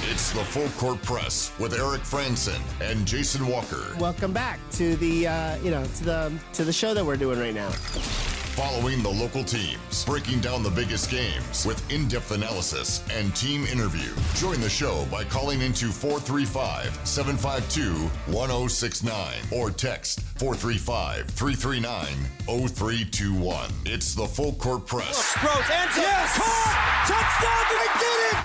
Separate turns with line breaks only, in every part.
It's the Full Court Press with Eric Frandsen and Jason Walker.
Welcome back to the to the show that we're doing right now.
Following the local teams, breaking down the biggest games with in-depth analysis and team interview. Join the show by calling into 435-752-1069 or text 435-339-0321. It's the Full Court Press.
Throws, ends up, yes! Caught! Touchdown, did he get it?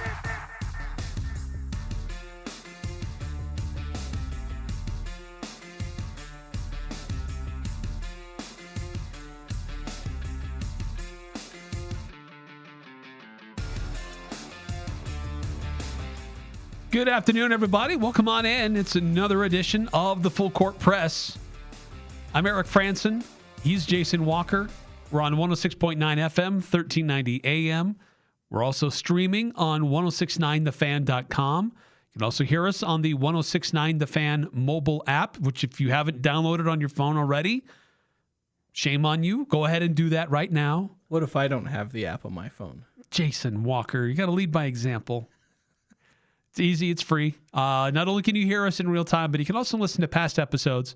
Good afternoon, everybody. Welcome on in. It's another edition of the Full Court Press. I'm Eric Frandsen. He's Jason Walker. We're on 106.9 FM, 1390 AM. We're also streaming on 1069thefan.com. You can also hear us on the 1069 The Fan mobile app, which if you haven't downloaded on your phone already, shame on you. Go ahead and do that right now.
What if I don't have the app on my phone?
Jason Walker, you got to lead by example. It's easy. It's free. Not only can you hear us in real time, but you can also listen to past episodes.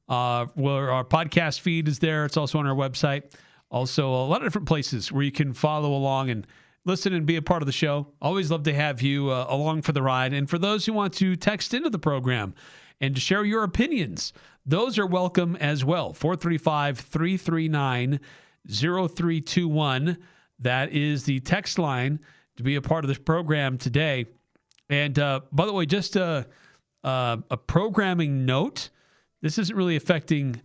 Where our podcast feed is there. It's also on our website. Also, a lot of different places where you can follow along and listen and be a part of the show. Always love to have you along for the ride. And for those who want to text into the program and to share your opinions, those are welcome as well. 435-339-0321. That is the text line to be a part of this program today. And by the way, just a programming note, this isn't really affecting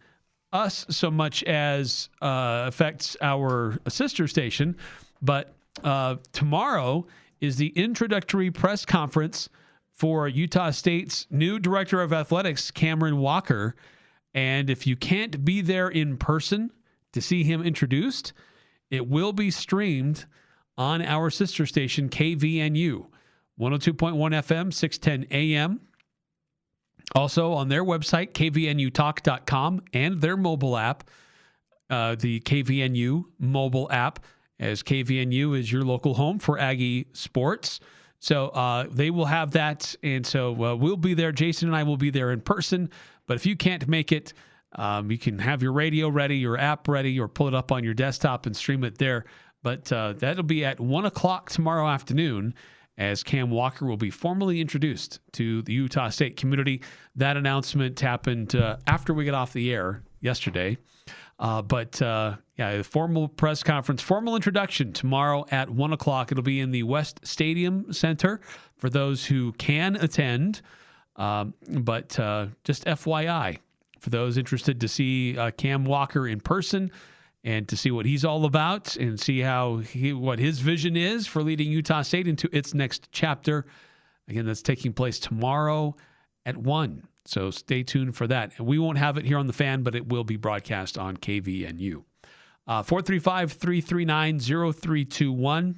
us so much as affects our sister station, but tomorrow is the introductory press conference for Utah State's new director of athletics, Cameron Walker. And if you can't be there in person to see him introduced, it will be streamed on our sister station, KVNU. 102.1 FM, 610 AM. Also on their website, kvnutalk.com, and their mobile app, the KVNU mobile app, as KVNU is your local home for Aggie sports. So they will have that, and so we'll be there. Jason and I will be there in person. But if you can't make it, you can have your radio ready, your app ready, or pull it up on your desktop and stream it there. But that'll be at 1 o'clock tomorrow afternoon, as Cam Walker will be formally introduced to the Utah State community. That announcement happened after we got off the air yesterday. The formal press conference, formal introduction tomorrow at 1 o'clock. It'll be in the West Stadium Center for those who can attend. But just FYI, for those interested to see Cam Walker in person, and to see what he's all about and see what his vision is for leading Utah State into its next chapter. Again, that's taking place tomorrow at 1. So stay tuned for that. And we won't have it here on the Fan, but it will be broadcast on KVNU. 435-339-0321. A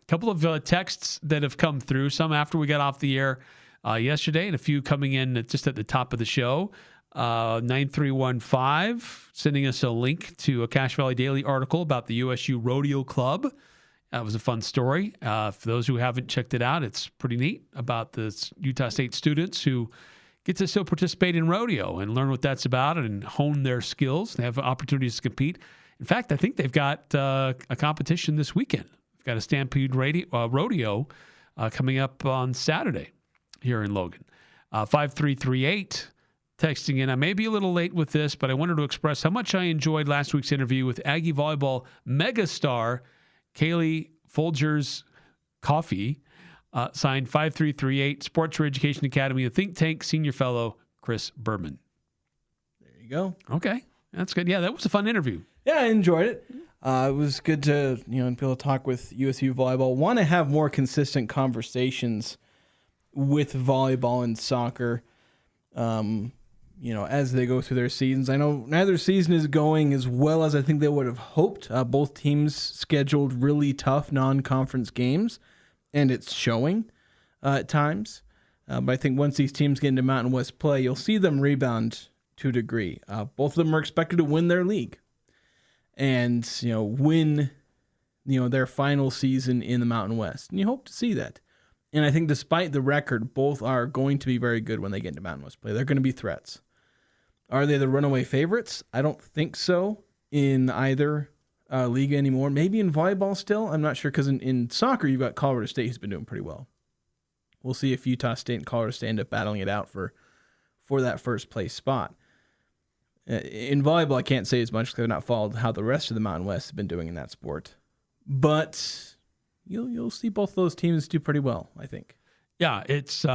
couple of texts that have come through, some after we got off the air yesterday, and a few coming in just at the top of the show. 9315 sending us a link to a Cache Valley Daily article about the USU Rodeo Club. That was a fun story. For those who haven't checked it out, it's pretty neat about the Utah State students who get to still participate in rodeo and learn what that's about and hone their skills. They have opportunities to compete. In fact, I think they've got a competition this weekend. They've got a Stampede rodeo coming up on Saturday here in Logan. 5338 texting in. I may be a little late with this, but I wanted to express how much I enjoyed last week's interview with Aggie volleyball megastar Kaylee Folgers Coffee, signed 5338, Sports for Education Academy, a think tank senior fellow, Chris Berman.
There you go.
Okay, that's good. Yeah, that was a fun interview.
Yeah, I enjoyed it. It was good to be able to talk with USU volleyball. Want to have more consistent conversations with volleyball and soccer. As they go through their seasons. I know neither season is going as well as I think they would have hoped. Both teams scheduled really tough non-conference games, and it's showing at times. But I think once these teams get into Mountain West play, you'll see them rebound to a degree. Both of them are expected to win their league and, win, their final season in the Mountain West. And you hope to see that. And I think despite the record, both are going to be very good when they get into Mountain West play. They're going to be threats. Are they the runaway favorites? I don't think so in either league anymore. Maybe in volleyball still. I'm not sure because in soccer, you've got Colorado State who's been doing pretty well. We'll see if Utah State and Colorado State end up battling it out for that first place spot. In volleyball, I can't say as much because I've not followed how the rest of the Mountain West have been doing in that sport. But you'll see both those teams do pretty well, I think.
Yeah, it's for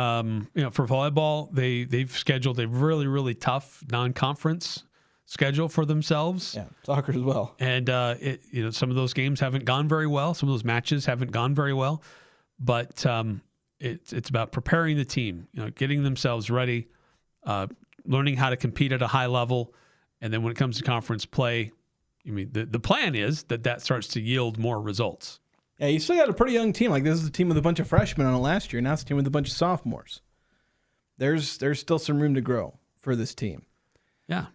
volleyball, they've scheduled a really, really tough non-conference schedule for themselves.
Yeah, soccer as well.
And some of those games haven't gone very well. Some of those matches haven't gone very well. But it's about preparing the team, getting themselves ready, learning how to compete at a high level, and then when it comes to conference play, the plan is that starts to yield more results.
Yeah, you still got a pretty young team. Like, this is a team with a bunch of freshmen on it last year. Now it's a team with a bunch of sophomores. There's still some room to grow for this team.
Yeah.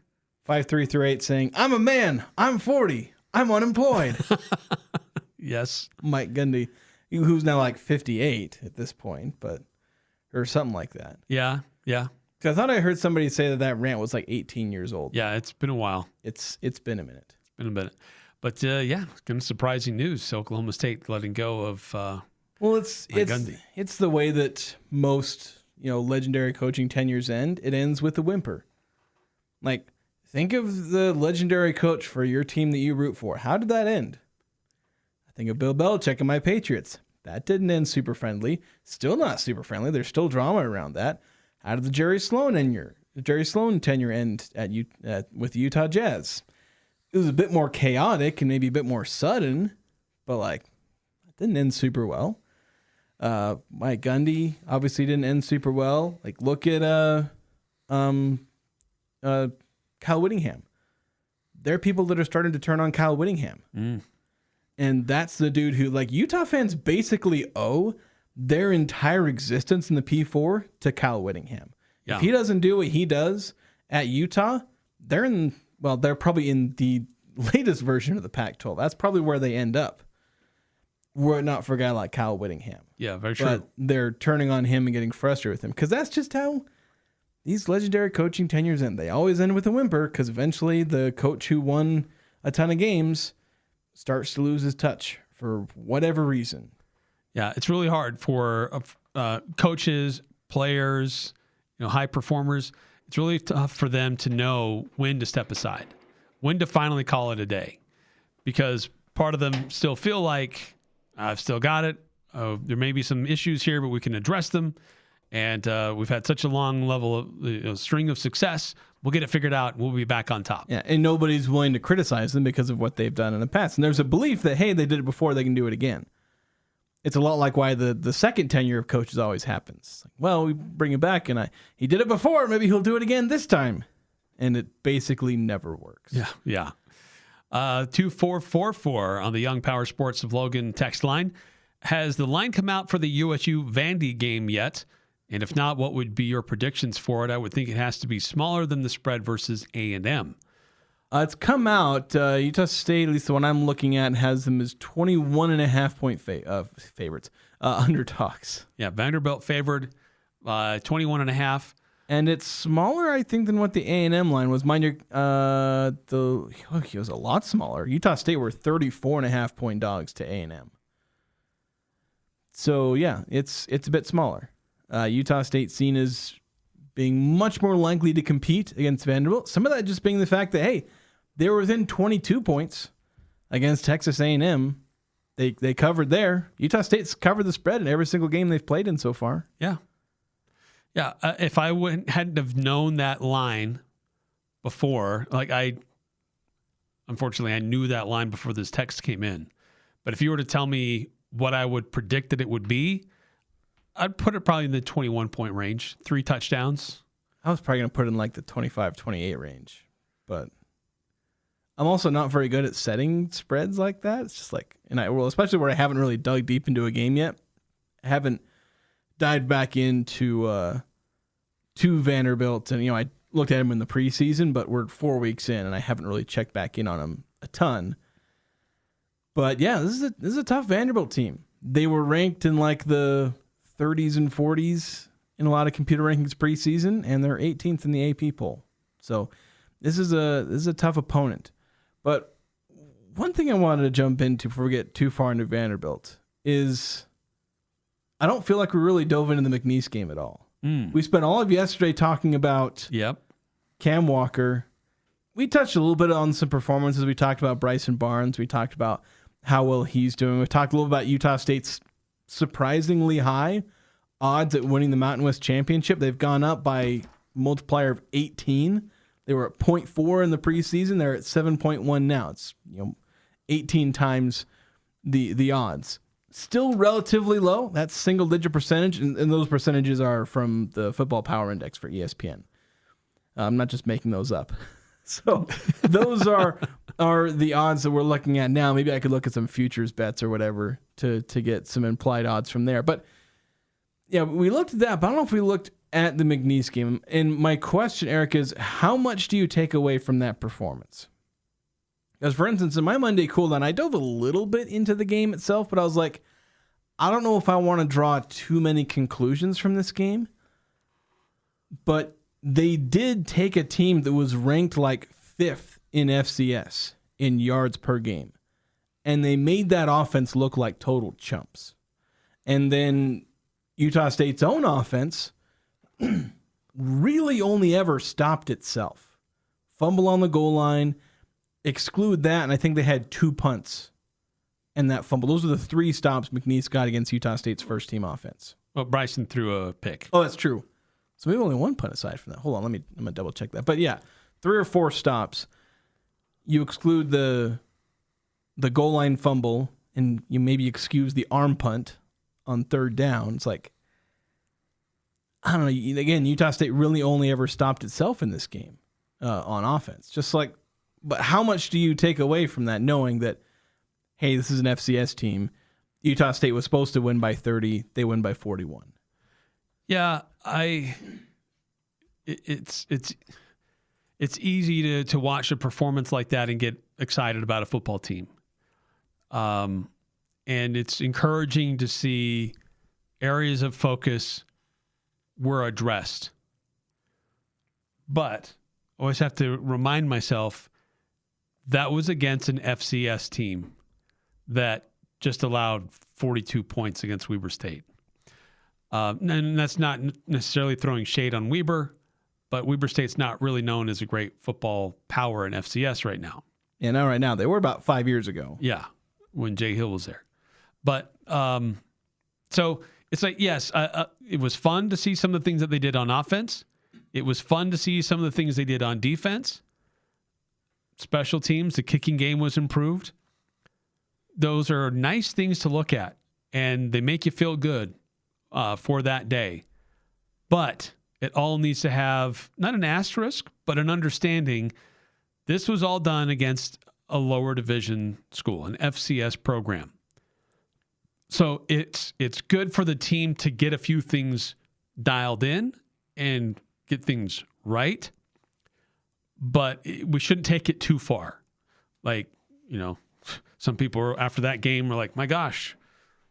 5338 saying, I'm a man. I'm 40. I'm unemployed.
Yes.
Mike Gundy, who's now like 58 at this point, or something like that.
Yeah. Yeah.
I thought I heard somebody say that rant was like 18 years old.
Yeah, it's been a while.
It's been a minute.
It's been a minute. But kind of surprising news. Oklahoma State letting go of
it's the way that most, legendary coaching tenures end. It ends with a whimper. Like, think of the legendary coach for your team that you root for. How did that end? I think of Bill Belichick and my Patriots. That didn't end super friendly. Still not super friendly. There's still drama around that. How did the Jerry Sloan tenure end with the Utah Jazz? It was a bit more chaotic and maybe a bit more sudden, but it didn't end super well. Mike Gundy obviously didn't end super well. Like, look at Kyle Whittingham. There are people that are starting to turn on Kyle Whittingham. And that's the dude who, Utah fans basically owe their entire existence in the P4 to Kyle Whittingham. Yeah. If he doesn't do what he does at Utah, they're probably in the latest version of the Pac-12. That's probably where they end up. Were it not for a guy like Kyle Whittingham.
Yeah, very true.
But they're turning on him and getting frustrated with him because that's just how these legendary coaching tenures end. They always end with a whimper because eventually the coach who won a ton of games starts to lose his touch for whatever reason.
Yeah, it's really hard for coaches, players, high performers. It's really tough for them to know when to step aside, when to finally call it a day, because part of them still feel like I've still got it. There may be some issues here, but we can address them. And we've had such a long level of string of success. We'll get it figured out. We'll be back on top.
Yeah, and nobody's willing to criticize them because of what they've done in the past. And there's a belief that, hey, they did it before, they can do it again. It's a lot like why the second tenure of coaches always happens. We bring him back, and he did it before. Maybe he'll do it again this time. And it basically never works.
Yeah. 2444 on the Young Power Sports of Logan text line. Has the line come out for the USU Vandy game yet? And if not, what would be your predictions for it? I would think it has to be smaller than the spread versus A&M.
It's come out. Utah State, at least the one I'm looking at, has them as 21.5 point favorites, underdogs.
Yeah, Vanderbilt favored 21.5.
And it's smaller, I think, than what the A&M line was. Mind you, it was a lot smaller. Utah State were 34.5 point dogs to A&M. So, yeah, it's a bit smaller. Utah State seen as being much more likely to compete against Vanderbilt. Some of that just being the fact that, hey, they were within 22 points against Texas A&M. They covered there. Utah State's covered the spread in every single game they've played in so far.
Yeah. Yeah. If I hadn't have known that line before, unfortunately, I knew that line before this text came in. But if you were to tell me what I would predict that it would be, I'd put it probably in the 21-point range, 3 touchdowns.
I was probably going to put it in the 25-28 range. But I'm also not very good at setting spreads like that. It's just especially where I haven't really dug deep into a game yet. I haven't dived back into to Vanderbilt. And, I looked at him in the preseason, but we're 4 weeks in, and I haven't really checked back in on him a ton. But, yeah, this is a tough Vanderbilt team. They were ranked in, the 30s and 40s in a lot of computer rankings preseason, and they're 18th in the AP poll. So this is a tough opponent. But one thing I wanted to jump into before we get too far into Vanderbilt is I don't feel like we really dove into the McNeese game at all. We spent all of yesterday talking about Cam Walker. We touched a little bit on some performances. We talked about Bryson Barnes. We talked about how well he's doing. We talked a little about Utah State's surprisingly high odds at winning the Mountain West Championship. They've gone up by multiplier of 18. They were at 0.4 in the preseason. They're at 7.1 now. It's 18 times the odds. Still relatively low. That's single-digit percentage, and those percentages are from the Football Power Index for ESPN. I'm not just making those up. So those are the odds that we're looking at now. Maybe I could look at some futures bets or whatever to get some implied odds from there. But yeah, we looked at that, but I don't know if we looked at the McNeese game. And my question, Eric, is how much do you take away from that performance? Because, for instance, in my Monday cooldown, I dove a little bit into the game itself, but I was like, I don't know if I want to draw too many conclusions from this game. But they did take a team that was ranked like 5th in FCS in yards per game, and they made that offense look like total chumps. And then Utah State's own offense really only ever stopped itself. Fumble on the goal line, exclude that, and I think they had 2 punts and that fumble. Those are the 3 stops McNeese got against Utah State's first-team offense.
Well, Bryson threw a pick.
Oh, that's true. So maybe only 1 punt aside from that. Hold on, I'm gonna double check that. But yeah, 3 or 4 stops. You exclude the goal line fumble, and you maybe excuse the arm punt on 3rd down. It's like, I don't know. Again, Utah State really only ever stopped itself in this game on offense. But how much do you take away from that, knowing that, hey, this is an FCS team. Utah State was supposed to win by 30. They win by 41.
Yeah, it's easy to watch a performance like that and get excited about a football team. And it's encouraging to see areas of focus were addressed. But I always have to remind myself that was against an FCS team that just allowed 42 points against Weber State. And that's not necessarily throwing shade on Weber, but Weber State's not really known as a great football power in FCS right now.
Yeah, not right now. They were about 5 years ago.
Yeah, when Jay Hill was there. But so it's like, yes, it was fun to see some of the things that they did on offense. It was fun to see some of the things they did on defense. Special teams, the kicking game was improved. Those are nice things to look at, and they make you feel good for that day. But it all needs to have not an asterisk, but an understanding. This was all done against a lower division school, an FCS program. So it's good for the team to get a few things dialed in and get things right. But we shouldn't take it too far. Like, some people after that game were like, my gosh,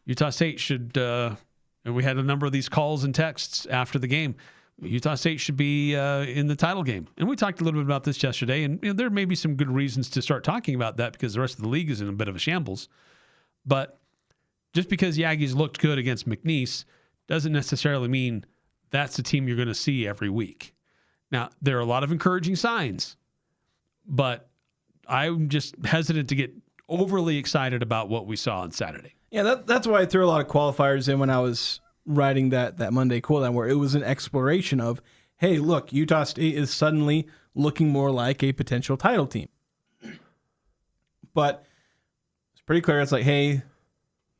Utah State should, and we had a number of these calls and texts after the game, Utah State should be in the title game. And we talked a little bit about this yesterday, and there may be some good reasons to start talking about that because the rest of the league is in a bit of a shambles. But just because the Aggies looked good against McNeese doesn't necessarily mean that's the team you're going to see every week. Now, there are a lot of encouraging signs, but I'm just hesitant to get overly excited about what we saw on Saturday.
Yeah, that's why I threw a lot of qualifiers in when I was writing that Monday cooldown, where it was an exploration of, hey, look, Utah State is suddenly looking more like a potential title team. But it's pretty clear. It's like, hey,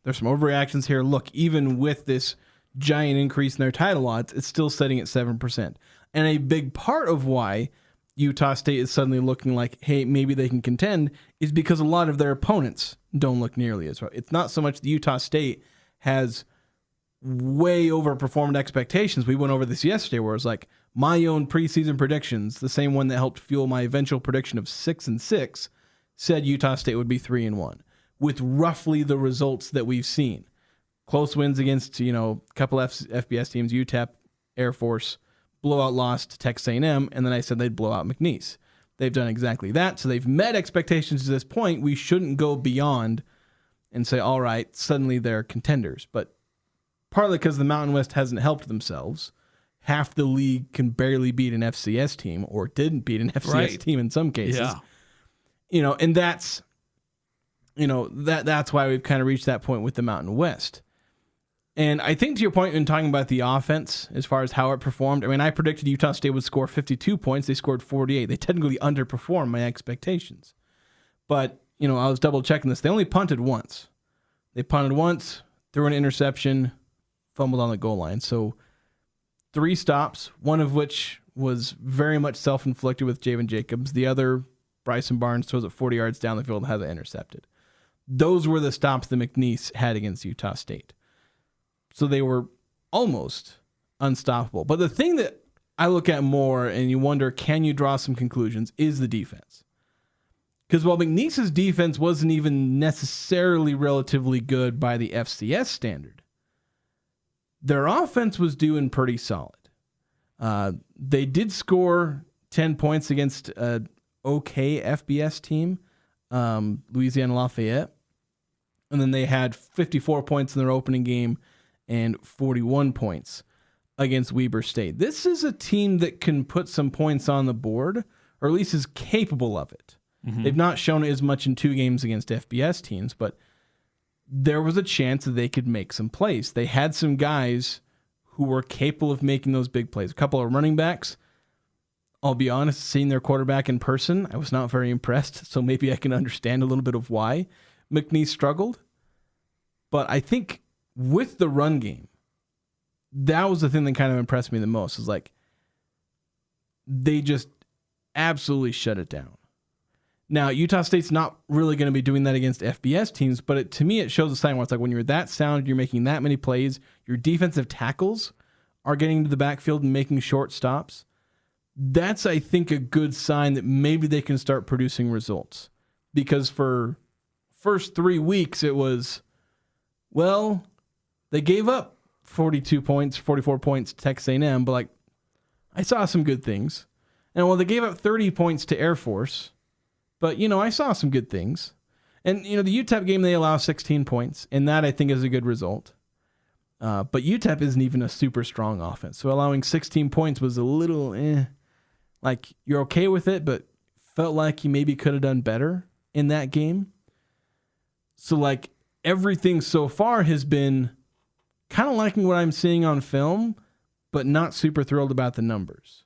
there's some overreactions here. Look, even with this giant increase in their title odds, it's still sitting at 7%. And a big part of why Utah State is suddenly looking like, hey, maybe they can contend is because a lot of their opponents don't look nearly as well. It's not so much the Utah State has way overperformed expectations. We went over this yesterday where it's like my own preseason predictions, the same one that helped fuel my eventual prediction of 6-6, said Utah State would be 3-1 with roughly the results that we've seen. close wins against, a couple FBS teams, UTEP, Air Force, blowout loss to Texas A&M, and then I said they'd blow out McNeese. They've done exactly that, so they've met expectations to this point. We shouldn't go beyond and say, all right, suddenly they're contenders. But partly because the Mountain West hasn't helped themselves. Half the league can barely beat an FCS team, or didn't beat an FCS team in some cases.
Yeah.
And that's, that's why we've kind of reached that point with the Mountain West. And I think to your point in talking about the offense, as far as how it performed, I predicted Utah State would score 52 points. They scored 48. They technically underperformed my expectations. But, I was double checking this. They only punted once. They punted once, threw an interception, fumbled on the goal line. So 3 stops, one of which was very much self-inflicted with Javen Jacobs. The other, Bryson Barnes, throws it 40 yards down the field and has it intercepted. Those were the stops that McNeese had against Utah State. So they were almost unstoppable. But the thing that I look at more, and you wonder, can you draw some conclusions, is the defense. Because while McNeese's defense wasn't even necessarily relatively good by the FCS standard, their offense was doing pretty solid. They did score 10 points against an okay FBS team, Louisiana Lafayette. And then they had 54 points in their opening game and 41 points against Weber State. This is a team that can put some points on the board, or at least is capable of it. Mm-hmm. They've not shown it as much in 2 games against FBS teams, but there was a chance that they could make some plays. They had some guys who were capable of making those big plays. A couple of running backs. I'll be honest, seeing their quarterback in person, I was not very impressed, so maybe I can understand a little bit of why McNeese struggled. But I think with the run game, that was the thing that kind of impressed me the most, is like they just absolutely shut it down. Now, Utah State's not really going to be doing that against FBS teams, but to me, it shows a sign where it's like when you're that sound, you're making that many plays, your defensive tackles are getting into the backfield and making short stops. That's, I think, a good sign that maybe they can start producing results. Because for first 3 weeks, it was, well, they gave up 42 points, 44 points to Texas A&M, but I saw some good things. And they gave up 30 points to Air Force, but, I saw some good things. And, the UTEP game, they allow 16 points, and that I think is a good result. But UTEP isn't even a super strong offense, so allowing 16 points was a little, you're okay with it, but felt like you maybe could have done better in that game. So, everything so far has been kind of liking what I'm seeing on film, but not super thrilled about the numbers.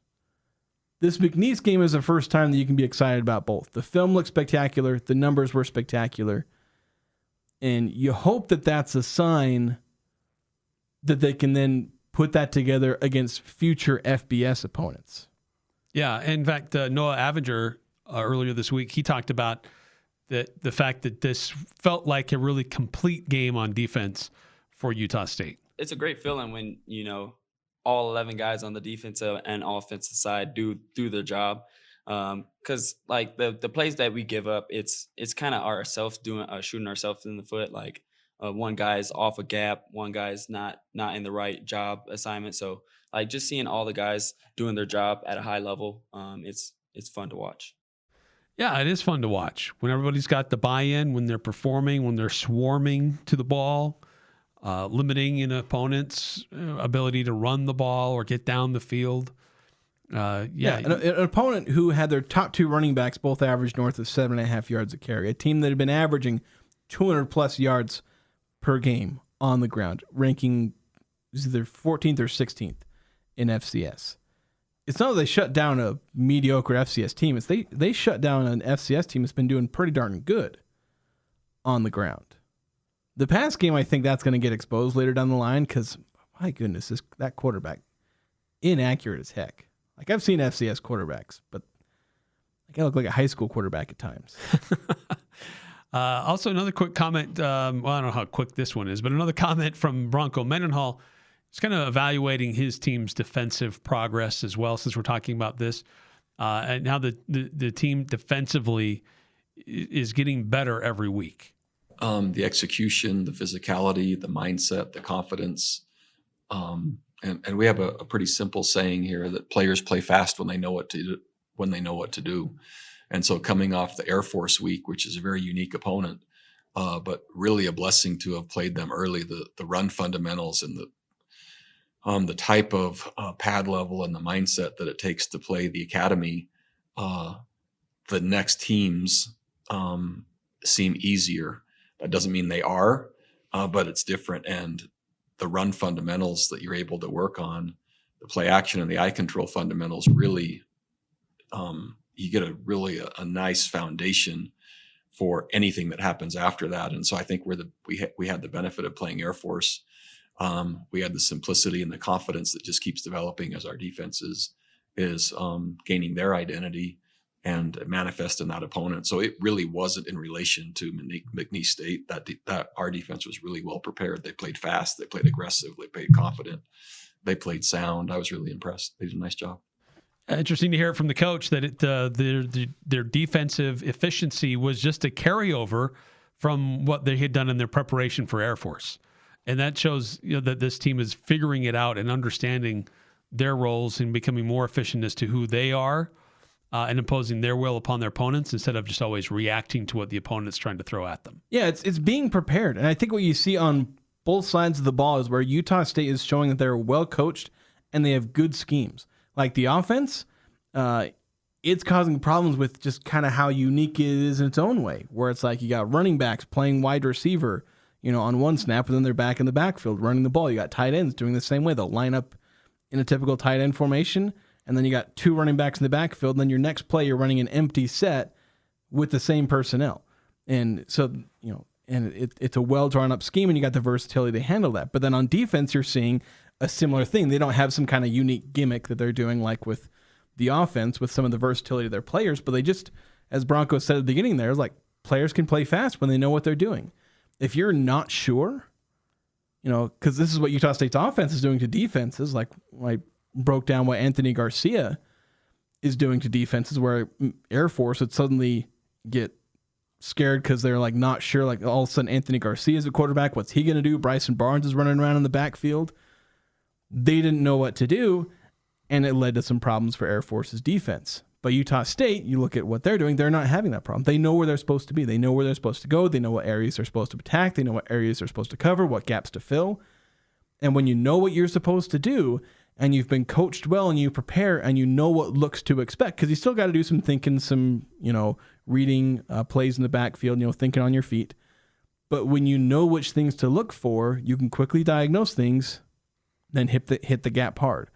This McNeese game is the first time that you can be excited about both. The film looked spectacular. The numbers were spectacular. And you hope that that's a sign that they can then put that together against future FBS opponents.
Yeah. In fact, Noah Avenger earlier this week, he talked about the fact that this felt like a really complete game on defense for Utah State.
It's a great feeling when, all 11 guys on the defensive and offensive side do their job. Because the plays that we give up, it's kind of ourselves shooting ourselves in the foot. One guy's off a gap, one guy's not in the right job assignment. So just seeing all the guys doing their job at a high level, it's fun to watch.
Yeah, it is fun to watch when everybody's got the buy-in, when they're performing, when they're swarming to the ball, limiting an opponent's ability to run the ball or get down the field.
An opponent who had their top 2 running backs both averaged north of 7.5 yards a carry, a team that had been averaging 200-plus yards per game on the ground, ranking either 14th or 16th in FCS. It's not that they shut down a mediocre FCS team. It's they shut down an FCS team that's been doing pretty darn good on the ground. The pass game, I think that's going to get exposed later down the line because, my goodness, that quarterback, inaccurate as heck. I've seen FCS quarterbacks, but I look like a high school quarterback at times.
Also, another quick comment. I don't know how quick this one is, but another comment from Bronco Mendenhall. He's kind of evaluating his team's defensive progress as well, since we're talking about this, and how the team defensively is getting better every week.
the execution, the physicality, the mindset, the confidence. And we have a pretty simple saying here that players play fast when they know what to do. And so coming off the Air Force week, which is a very unique opponent, but really a blessing to have played them early, the run fundamentals and the type of pad level and the mindset that it takes to play the academy, the next teams seem easier. That doesn't mean they are, but it's different. And the run fundamentals that you're able to work on, the play action and the eye control fundamentals, really, you get a nice foundation for anything that happens after that. And so I think we had the benefit of playing Air Force. We had the simplicity and the confidence that just keeps developing as our defense is gaining their identity and manifest in that opponent. So it really wasn't in relation to McNeese State that our defense was really well prepared. They played fast, they played aggressive, they played confident, they played sound. I was really impressed. They did a nice job.
Interesting to hear from the coach that their defensive efficiency was just a carryover from what they had done in their preparation for Air Force. And that shows that this team is figuring it out and understanding their roles and becoming more efficient as to who they are and imposing their will upon their opponents instead of just always reacting to what the opponent is trying to throw at them.
Yeah, it's being prepared. And I think what you see on both sides of the ball is where Utah State is showing that they're well coached and they have good schemes. Like the offense, it's causing problems with just kind of how unique it is in its own way, where it's like you got running backs playing wide receiver, on one snap, and then they're back in the backfield running the ball. You got tight ends doing the same way. They'll line up in a typical tight end formation, and then you got two running backs in the backfield, and then your next play, you're running an empty set with the same personnel. And so, it's a well-drawn-up scheme, and you got the versatility to handle that. But then on defense, you're seeing a similar thing. They don't have some kind of unique gimmick that they're doing like with the offense with some of the versatility of their players, but they just, as Bronco said at the beginning there, like players can play fast when they know what they're doing. If you're not sure, because this is what Utah State's offense is doing to defenses, like I broke down what Anthony Garcia is doing to defenses, where Air Force would suddenly get scared because they're like not sure, like all of a sudden Anthony Garcia is a quarterback. What's he going to do? Bryson Barnes is running around in the backfield. They didn't know what to do, and it led to some problems for Air Force's defense. But Utah State, you look at what they're doing, they're not having that problem. They know where they're supposed to be. They know where they're supposed to go. They know what areas they're supposed to attack. They know what areas they're supposed to cover, what gaps to fill. And when you know what you're supposed to do, and you've been coached well, and you prepare, and you know what looks to expect, because you still got to do some thinking, some, reading plays in the backfield, thinking on your feet. But when you know which things to look for, you can quickly diagnose things, then hit the gap hard.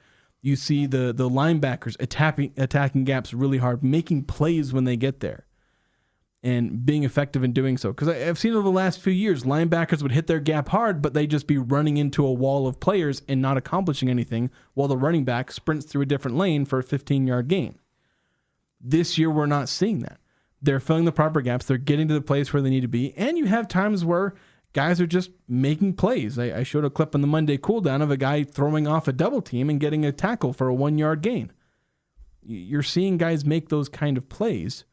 You see the linebackers attacking gaps really hard, making plays when they get there, and being effective in doing so. Because I've seen over the last few years, linebackers would hit their gap hard, but they'd just be running into a wall of players and not accomplishing anything, while the running back sprints through a different lane for a 15-yard gain. This year, we're not seeing that. They're filling the proper gaps. They're getting to the place where they need to be. And you have times where guys are just making plays. I showed a clip on the Monday cooldown of a guy throwing off a double team and getting a tackle for a 1-yard gain. You're seeing guys make those kind of plays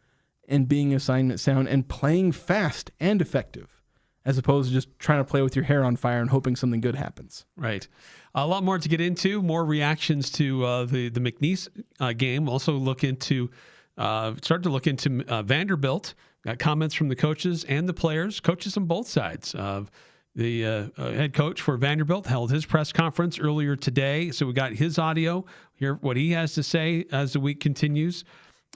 and being assignment sound and playing fast and effective, as opposed to just trying to play with your hair on fire and hoping something good happens.
Right. A lot more to get into, more reactions to the McNeese game. Also start to look into Vanderbilt. Got comments from the coaches and the players, coaches on both sides. The head coach for Vanderbilt held his press conference earlier today, so we got his audio, hear what he has to say as the week continues,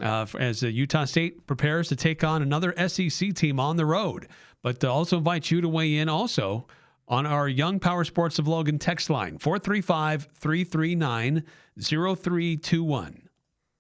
as Utah State prepares to take on another SEC team on the road. But also invite you to weigh in also on our Young Power Sports of Logan text line, 435-339-0321.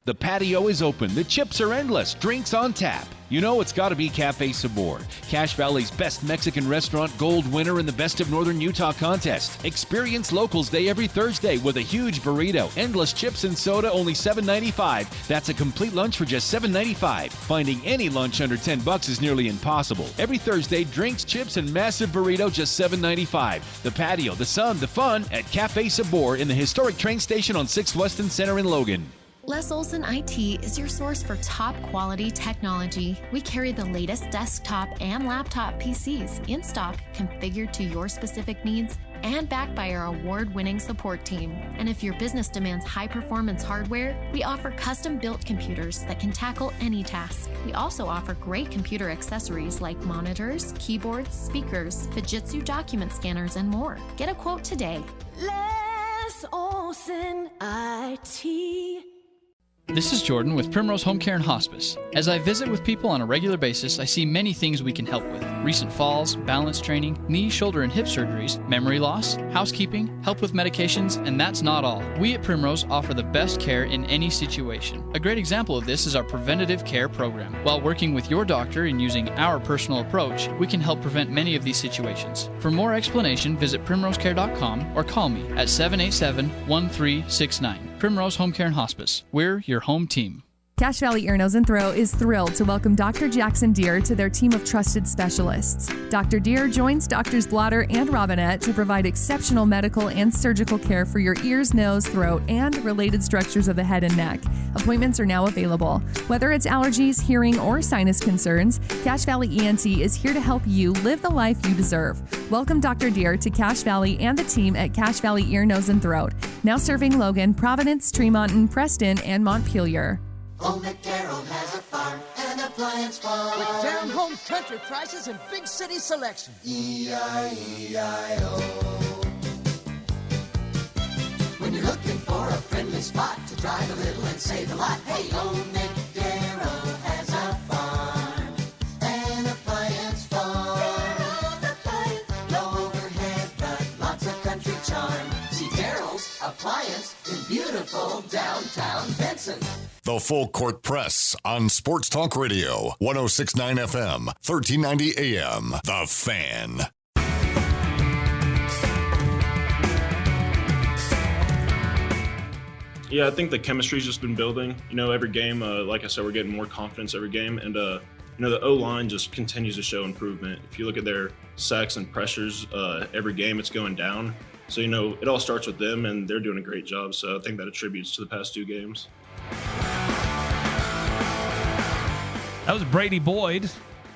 The patio is open. The chips are endless. Drinks on tap. You know it's got to be Cafe Sabor, Cache Valley's best Mexican restaurant, gold winner in the Best of Northern Utah contest. Experience Locals Day every Thursday with a huge burrito, endless chips and soda, only $7.95. That's a complete lunch for just $7.95. Finding any lunch under $10 is nearly impossible. Every Thursday, drinks, chips, and massive burrito, just $7.95. The patio, the sun, the fun at Cafe Sabor in the historic train station on 6th Weston Center in Logan.
Les Olson IT is your source for top quality technology. We carry the latest desktop and laptop PCs in stock, configured to your specific needs, and backed by our award-winning support team. And if your business demands high-performance hardware, we offer custom-built computers that can tackle any task. We also offer great computer accessories like monitors, keyboards, speakers, Fujitsu document scanners, and more. Get a quote today.
Les Olson IT.
This is Jordan with Primrose Home Care and Hospice. As I visit with people on a regular basis, I see many things we can help with. Recent falls, balance training, knee, shoulder, and hip surgeries, memory loss, housekeeping, help with medications, and that's not all. We at Primrose offer the best care in any situation. A great example of this is our preventative care program. While working with your doctor and using our personal approach, we can help prevent many of these situations. For more explanation, visit primrosecare.com or call me at 787-1369. Primrose Home Care and Hospice. We're your home team.
Cache Valley Ear, Nose, and Throat is thrilled to welcome Dr. Jackson Deere to their team of trusted specialists. Dr. Deere joins Doctors Blotter and Robinette to provide exceptional medical and surgical care for your ears, nose, throat, and related structures of the head and neck. Appointments are now available. Whether it's allergies, hearing, or sinus concerns, Cache Valley ENT is here to help you live the life you deserve. Welcome Dr. Deere to Cache Valley and the team at Cache Valley Ear, Nose, and Throat. Now serving Logan, Providence, Tremonton, Preston, and Montpelier.
Old McDarrell has a farm and appliance farm with down-home country prices and big city selection. E-I-E-I-O. When you're looking for a friendly spot to drive a little and save a lot, hey, Old McDarrell has a farm, an appliance farm. Low overhead, but lots of country charm. See Darrell's Appliance in beautiful downtown Benson.
The Full Court Press on Sports Talk Radio, 106.9 FM, 1390 AM. The Fan.
Yeah, I think the chemistry's just been building. You know, every game, like I said, we're getting more confidence every game. And, you know, the O-line just continues to show improvement. If you look at their sacks and pressures, every game it's going down. So, you know, it all starts with them, and they're doing a great job. So I think that attributes to the past two games.
That was Brady Boyd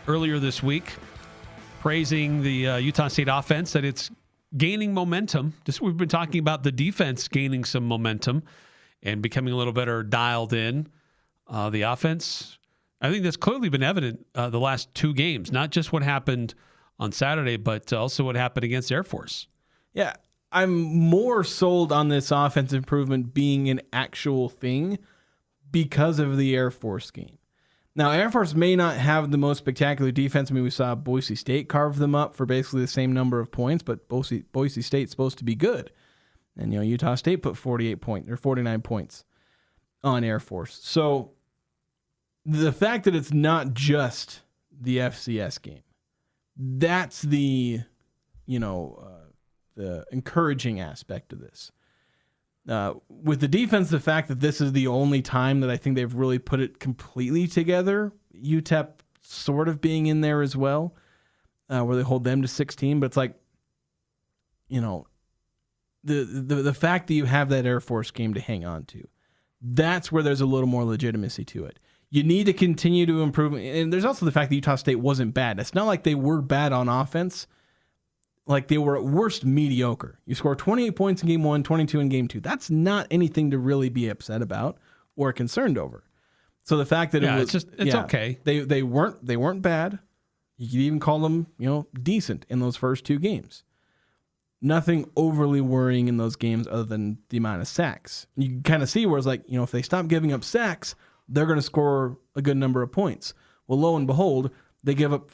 earlier this week, praising the Utah State offense, that it's gaining momentum. We've been talking about the defense gaining some momentum and becoming a little better dialed in. The offense, I think that's clearly been evident the last two games, not just what happened on Saturday, but also what happened against Air Force.
Yeah, I'm more sold on this offensive improvement being an actual thing because of the Air Force game. Now, Air Force may not have the most spectacular defense. I mean, we saw Boise State carve them up for basically the same number of points, but Boise State's supposed to be good. And, you know, Utah State put 49 points on Air Force. So the fact that it's not just the FCS game, that's the, you know, the encouraging aspect of this. With the defense, the fact that this is the only time that I think they've really put it completely together, UTEP sort of being in there as well, where they hold them to 16. But it's like, you know, the fact that you have that Air Force game to hang on to, that's where there's a little more legitimacy to it. You need to continue to improve. And there's also the fact that Utah State wasn't bad. It's not like they were bad on offense. Like, they were at worst mediocre. You score 28 points in game one, 22 in game two. That's not anything to really be upset about or concerned over. So the fact that it's okay. They weren't bad. You could even call them, you know, decent in those first two games. Nothing overly worrying in those games other than the amount of sacks. You can kind of see where it's like, you know, if they stop giving up sacks, they're going to score a good number of points. Well, lo and behold, they give up,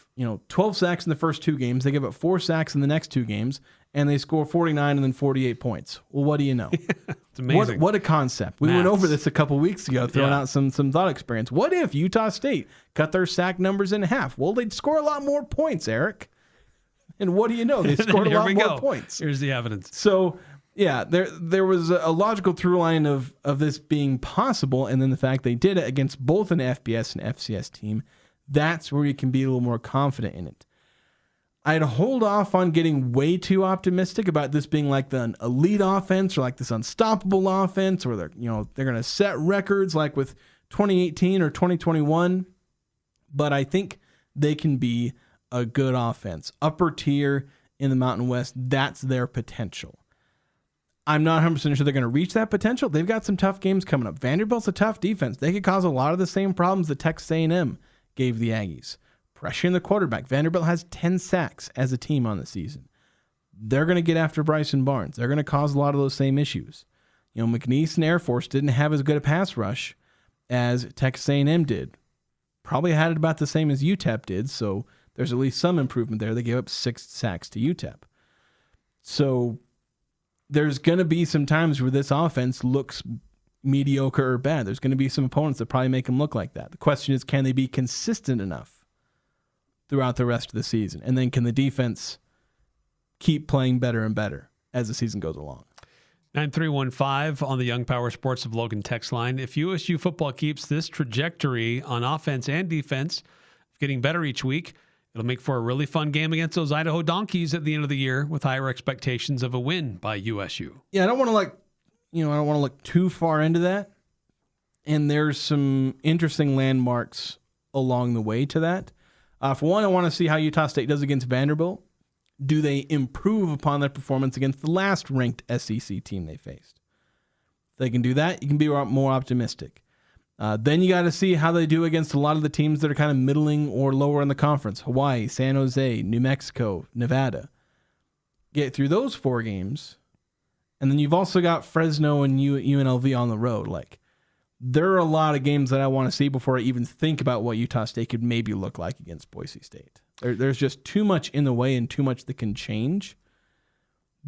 12 sacks in the first two games. They give up 4 sacks in the next two games, and they score 49 and then 48 points. Well, what do you know?
It's amazing.
What a concept. We went over this a couple weeks ago, throwing out some thought experience. What if Utah State cut their sack numbers in half? Well, they'd score a lot more points, Eric. And what do you know? They scored a lot more points.
Here's the evidence.
So, yeah, there was a logical through line of this being possible, and then the fact they did it against both an FBS and FCS team. That's where you can be a little more confident in it. I'd hold off on getting way too optimistic about this being like the elite offense or like this unstoppable offense, or they're going to set records like with 2018 or 2021. But I think they can be a good offense. Upper tier in the Mountain West, that's their potential. I'm not 100% sure they're going to reach that potential. They've got some tough games coming up. Vanderbilt's a tough defense. They could cause a lot of the same problems that Texas A&M gave the Aggies. Pressuring the quarterback. Vanderbilt has 10 sacks as a team on the season. They're going to get after Bryson Barnes. They're going to cause a lot of those same issues. McNeese and Air Force didn't have as good a pass rush as Texas A&M did. Probably had it about the same as UTEP did, so there's at least some improvement there. They gave up 6 sacks to UTEP. So there's going to be some times where this offense looks mediocre or bad. There's going to be some opponents that probably make them look like that. The question is, can they be consistent enough throughout the rest of the season? And then can the defense keep playing better and better as the season goes along?
9315 on the Young Power Sports of Logan text line. If USU football keeps this trajectory on offense and defense, getting better each week, it'll make for a really fun game against those Idaho Donkeys at the end of the year with higher expectations of a win by USU.
Yeah, I don't want to look too far into that. And there's some interesting landmarks along the way to that. For one, I want to see how Utah State does against Vanderbilt. Do they improve upon their performance against the last ranked SEC team they faced? If they can do that, you can be more optimistic. Then you got to see how they do against a lot of the teams that are kind of middling or lower in the conference. Hawaii, San Jose, New Mexico, Nevada. Get through those 4 games. And then you've also got Fresno and UNLV on the road. Like, there are a lot of games that I want to see before I even think about what Utah State could maybe look like against Boise State. There's just too much in the way and too much that can change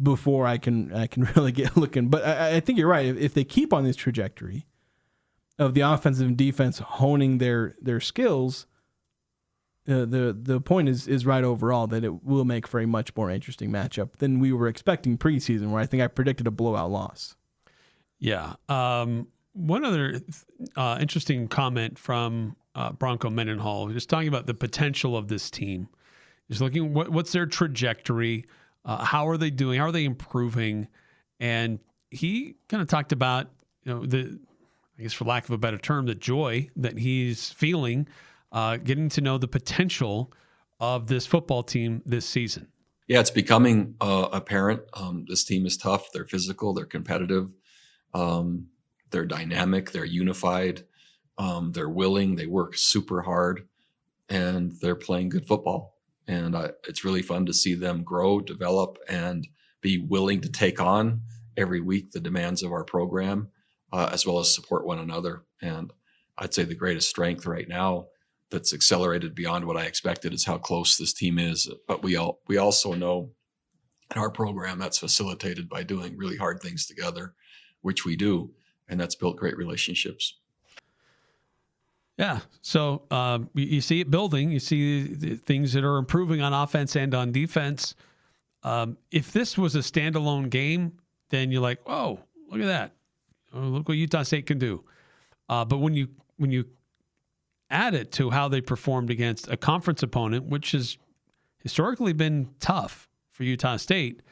before I can really get looking. But I think you're right. If they keep on this trajectory of the offensive and defense honing their skills, the point is right overall, that it will make for a much more interesting matchup than we were expecting preseason, where I think I predicted a blowout loss.
Yeah. One other interesting comment from Bronco Mendenhall, just talking about the potential of this team. Just looking what's their trajectory, how are they doing, how are they improving, and he kind of talked about I guess for lack of a better term, the joy that he's feeling, getting to know the potential of this football team this season.
Yeah, it's becoming apparent. This team is tough. They're physical. They're competitive. They're dynamic. They're unified. They're willing. They work super hard, and they're playing good football. And it's really fun to see them grow, develop, and be willing to take on every week the demands of our program, as well as support one another. And I'd say the greatest strength right now that's accelerated beyond what I expected is how close this team is. But we also know in our program that's facilitated by doing really hard things together, which we do. And that's built great relationships.
Yeah. So you see it building. You see the things that are improving on offense and on defense. If this was a standalone game, then you're like, oh, look at that. Oh, look what Utah State can do. But when you add it to how they performed against a conference opponent, which has historically been tough for Utah State,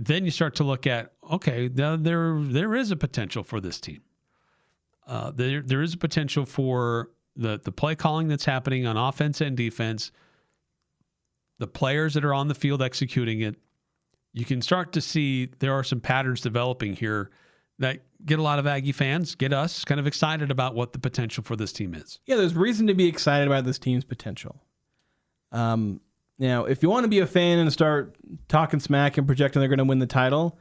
then you start to look at, okay, there is a potential for this team. There is a potential for the play calling that's happening on offense and defense, the players that are on the field executing it. You can start to see there are some patterns developing here that get a lot of Aggie fans, get us kind of excited about what the potential for this team is.
Yeah, there's reason to be excited about this team's potential. Now, if you want to be a fan and start talking smack and projecting they're going to win the title,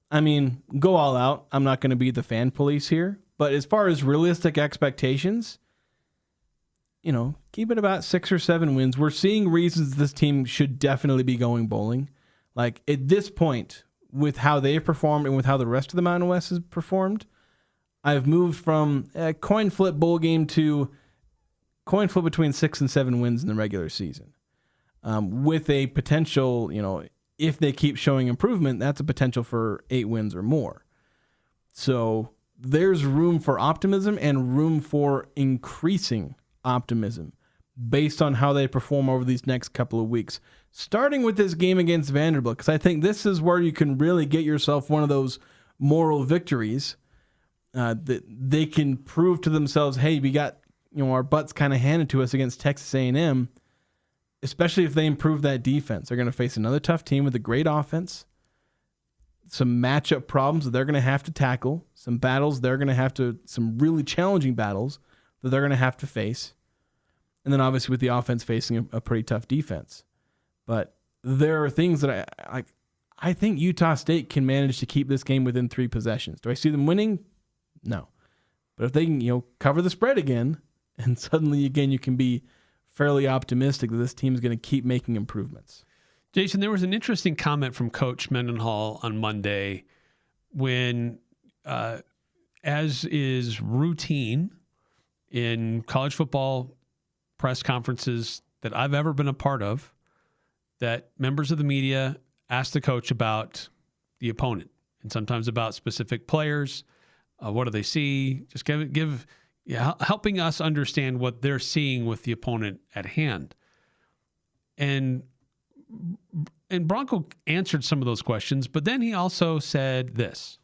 I mean, go all out. I'm not going to be the fan police here. But as far as realistic expectations, keep it about 6 or 7 wins. We're seeing reasons this team should definitely be going bowling. Like, at this point, with how they've performed and with how the rest of the Mountain West has performed, I've moved from a coin flip bowl game to coin flip between 6 and 7 wins in the regular season. With a potential, if they keep showing improvement, that's a potential for 8 wins or more. So there's room for optimism and room for increasing optimism based on how they perform over these next couple of weeks. starting with this game against Vanderbilt, because I think this is where you can really get yourself one of those moral victories that they can prove to themselves, hey, we got our butts kind of handed to us against Texas A&M, especially if they improve that defense. They're going to face another tough team with a great offense, some matchup problems that they're going to have to tackle, some battles they're going to have to, some really challenging battles that they're going to have to face, and then obviously with the offense facing a pretty tough defense. But there are things that I think Utah State can manage to keep this game within 3 possessions. Do I see them winning? No. But if they can, cover the spread again, and suddenly again you can be fairly optimistic that this team is going to keep making improvements.
Jason, there was an interesting comment from Coach Mendenhall on Monday when, as is routine in college football press conferences that I've ever been a part of, that members of the media ask the coach about the opponent and sometimes about specific players. What do they see? Just helping us understand what they're seeing with the opponent at hand. And Bronco answered some of those questions, but then he also said this.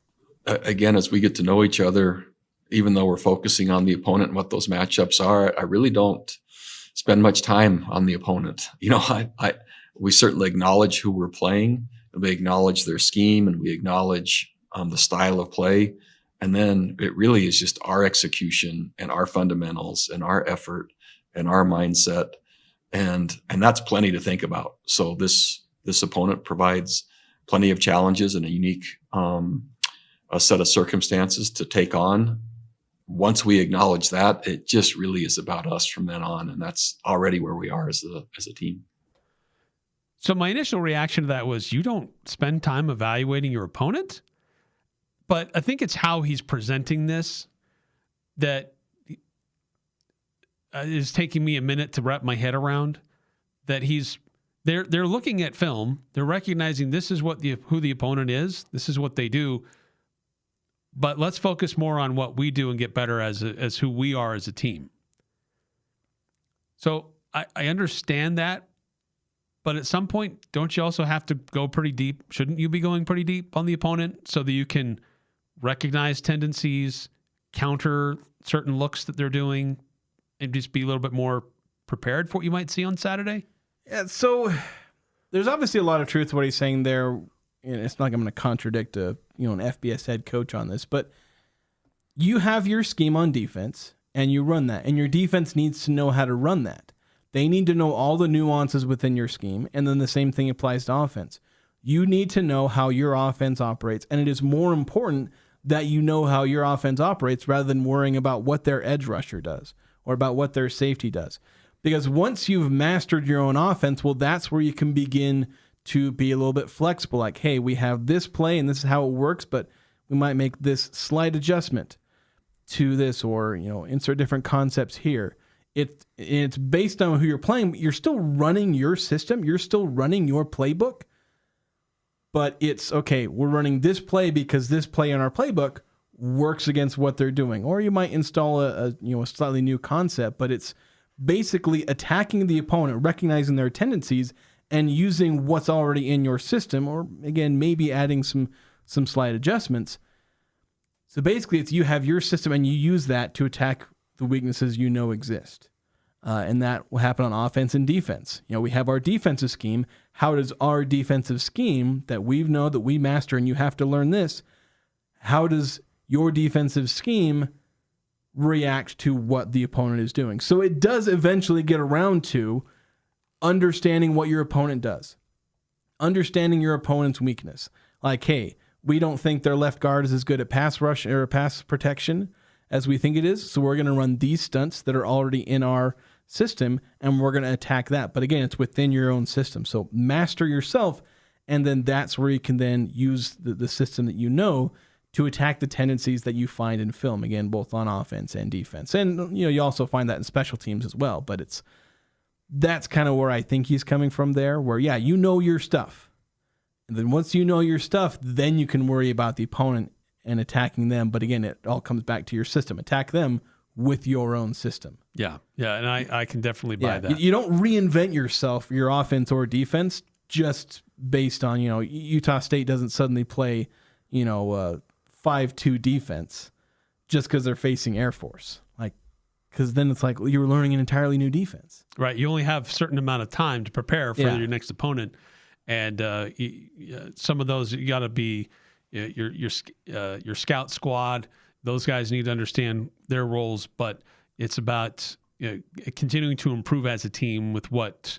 Again, as we get to know each other, even though we're focusing on the opponent and what those matchups are, I really don't spend much time on the opponent. We certainly acknowledge who we're playing, and we acknowledge their scheme, and we acknowledge the style of play. And then it really is just our execution and our fundamentals and our effort and our mindset. And that's plenty to think about. So this opponent provides plenty of challenges and a unique a set of circumstances to take on. Once we acknowledge that, it just really is about us from then on. And that's already where we are as a team.
So my initial reaction to that was, you don't spend time evaluating your opponent? But I think it's how he's presenting this that is taking me a minute to wrap my head around. That they're looking at film, they're recognizing this is who the opponent is, this is what they do. But let's focus more on what we do and get better as who we are as a team. So I understand that, but at some point, don't you also have to go pretty deep? Shouldn't you be going pretty deep on the opponent so that you can recognize tendencies, counter certain looks that they're doing, and just be a little bit more prepared for what you might see on Saturday?
Yeah, so there's obviously a lot of truth to what he's saying there. It's not like I'm going to contradict an FBS head coach on this, but you have your scheme on defense and you run that, and your defense needs to know how to run that. They need to know all the nuances within your scheme, and then the same thing applies to offense. You need to know how your offense operates, and it is more important that you know how your offense operates rather than worrying about what their edge rusher does or about what their safety does. Because once you've mastered your own offense, well, that's where you can begin to be a little bit flexible. Like, hey, we have this play and this is how it works, but we might make this slight adjustment to this, or insert different concepts here. It's based on who you're playing, but you're still running your system. You're still running your playbook. But it's, okay, we're running this play because this play in our playbook works against what they're doing. Or you might install a slightly new concept, but it's basically attacking the opponent, recognizing their tendencies, and using what's already in your system, or again, maybe adding some slight adjustments. So basically, it's you have your system and you use that to attack the weaknesses exist. And that will happen on offense and defense. We have our defensive scheme. How does our defensive scheme that we know that we master, and you have to learn this, how does your defensive scheme react to what the opponent is doing? So it does eventually get around to understanding what your opponent does, understanding your opponent's weakness. Like, hey, we don't think their left guard is as good at pass rush or pass protection as we think it is, so we're going to run these stunts that are already in our system, and we're going to attack that. But again, it's within your own system. So master yourself, and then that's where you can then use the system that to attack the tendencies that you find in film, again, both on offense and defense. And you also find that in special teams as well. But that's kind of where I think he's coming from there, where, yeah, you know your stuff. And then once you know your stuff, then you can worry about the opponent and attacking them. But again, it all comes back to your system. Attack them with your own system.
Yeah, and I can definitely buy that.
You don't reinvent yourself, your offense or defense, just based on, Utah State doesn't suddenly play, 5-2 defense just because they're facing Air Force. Because then it's like you're learning an entirely new defense.
Right. You only have a certain amount of time to prepare for your next opponent. And some of those, you got to be your scout squad. Those guys need to understand their roles, but it's about continuing to improve as a team with what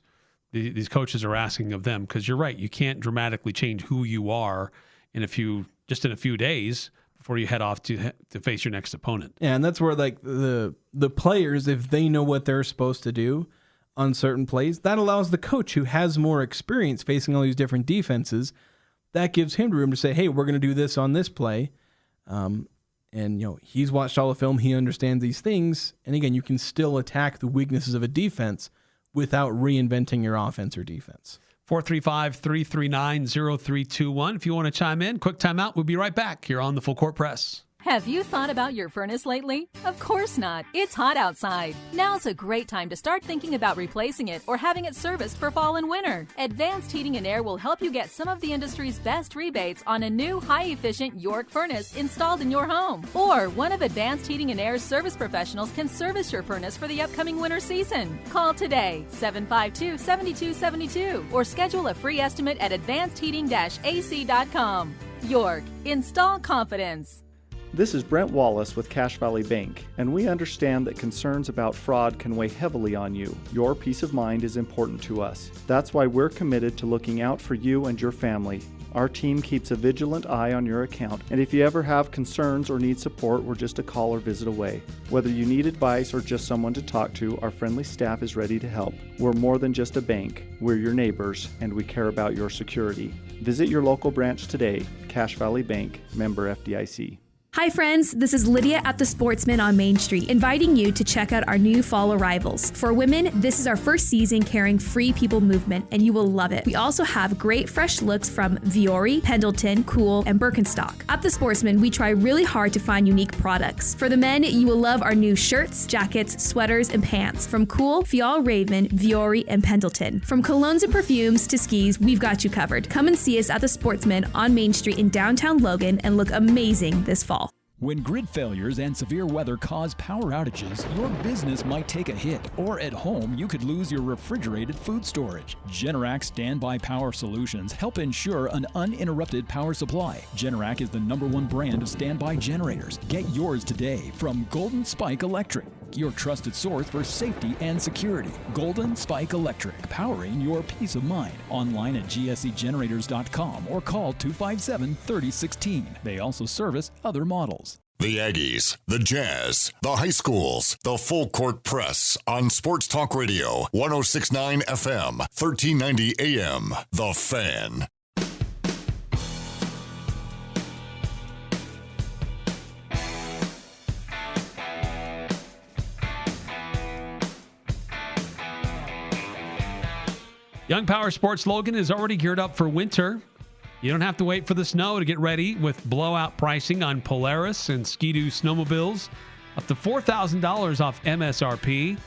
these coaches are asking of them. Because you're right, you can't dramatically change who you are in a few days before you head off to face your next opponent.
Yeah, and that's where the players, if they know what they're supposed to do on certain plays, that allows the coach who has more experience facing all these different defenses, that gives him room to say, hey, we're going to do this on this play. And he's watched all the film, he understands these things, and again, you can still attack the weaknesses of a defense without reinventing your offense or defense.
435-339-0321. If you want to chime in, quick timeout. We'll be right back here on the Full Court Press.
Have you thought about your furnace lately? Of course not. It's hot outside. Now's a great time to start thinking about replacing it or having it serviced for fall and winter. Advanced Heating and Air will help you get some of the industry's best rebates on a new high-efficient York furnace installed in your home. Or one of Advanced Heating and Air's service professionals can service your furnace for the upcoming winter season. Call today, 752-7272, or schedule a free estimate at advancedheating-ac.com. York, install confidence.
This is Brent Wallace with Cache Valley Bank, and we understand that concerns about fraud can weigh heavily on you. Your peace of mind is important to us. That's why we're committed to looking out for you and your family. Our team keeps a vigilant eye on your account, and if you ever have concerns or need support, we're just a call or visit away. Whether you need advice or just someone to talk to, our friendly staff is ready to help. We're more than just a bank. We're your neighbors, and we care about your security. Visit your local branch today. Cache Valley Bank, member FDIC.
Hi friends, this is Lydia at The Sportsman on Main Street, inviting you to check out our new fall arrivals. For women, this is our first season carrying Free People movement, and you will love it. We also have great fresh looks from Viore, Pendleton, Cool, and Birkenstock. At The Sportsman, we try really hard to find unique products. For the men, you will love our new shirts, jackets, sweaters, and pants from Cool, Fjallraven, Viore, and Pendleton. From colognes and perfumes to skis, we've got you covered. Come and see us at The Sportsman on Main Street in downtown Logan and look amazing this fall.
When grid failures and severe weather cause power outages, your business might take a hit, or at home, you could lose your refrigerated food storage. Generac Standby Power Solutions help ensure an uninterrupted power supply. Generac is the #1 brand of standby generators. Get yours today from Golden Spike Electric, your trusted source for safety and security. Golden Spike Electric, powering your peace of mind. Online at gsegenerators.com or call 257-3016. They also service other models.
The Aggies, the Jazz, the high schools, the Full Court Press on Sports Talk Radio, 106.9 FM, 1390 AM. The Fan.
Young Power Sports Logan is already geared up for winter. You don't have to wait for the snow to get ready with blowout pricing on Polaris and Ski-Doo snowmobiles, up to $4,000 off MSRP.